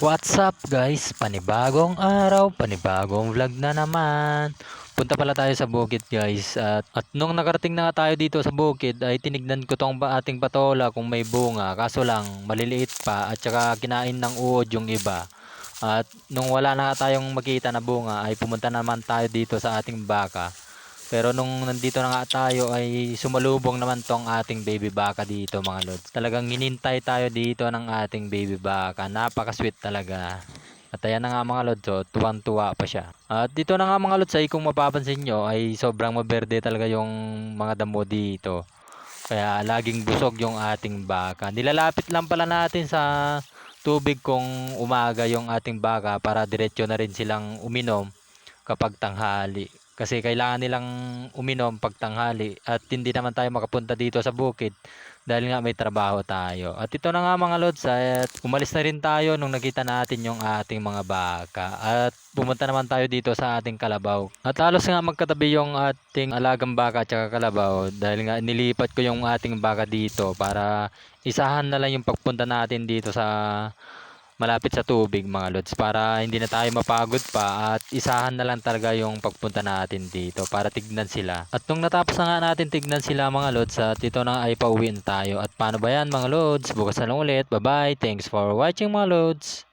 What's up guys? Panibagong araw, panibagong vlog na naman. Punta pala tayo sa bukid guys at nung nakarating na nga tayo dito sa bukid ay tinignan ko tong ating patola kung may bunga, kaso lang maliliit pa at saka kinain ng uod yung iba. At nung wala na tayong makita na bunga ay pumunta naman tayo dito sa ating baka. Pero nung nandito na nga tayo ay sumalubong naman tong ating baby baka dito mga lods. Talagang hinintay tayo dito ng ating baby baka. Napaka-sweet talaga. At ayan na nga mga lods, oh, tuwang-tuwa pa siya. At dito na nga mga lods ay kung mapapansin nyo ay sobrang maberde talaga yung mga damo dito. Kaya laging busog yung ating baka. Nilalapit lang pala natin sa tubig kung umaga yung ating baka para diretso na rin silang uminom kapag tanghali. Kasi kailangan nilang uminom pag tanghali at hindi naman tayo makapunta dito sa bukid dahil nga may trabaho tayo. At ito na nga mga lods at umalis na rin tayo nung nakita natin yung ating mga baka at pumunta naman tayo dito sa ating kalabaw. At halos nga magkatabi yung ating alagang baka at saka kalabaw dahil nga nilipat ko yung ating baka dito para isahan na lang yung pagpunta natin dito sa malapit sa tubig mga lods para hindi na tayo mapagod pa at isahan na lang talaga yung pagpunta natin dito para tignan sila. At nung natapos na nga natin tignan sila mga lods at ito na ay pauwiin tayo. At paano ba yan mga lods? Bukas na lang ulit. Bye bye. Thanks for watching mga lods.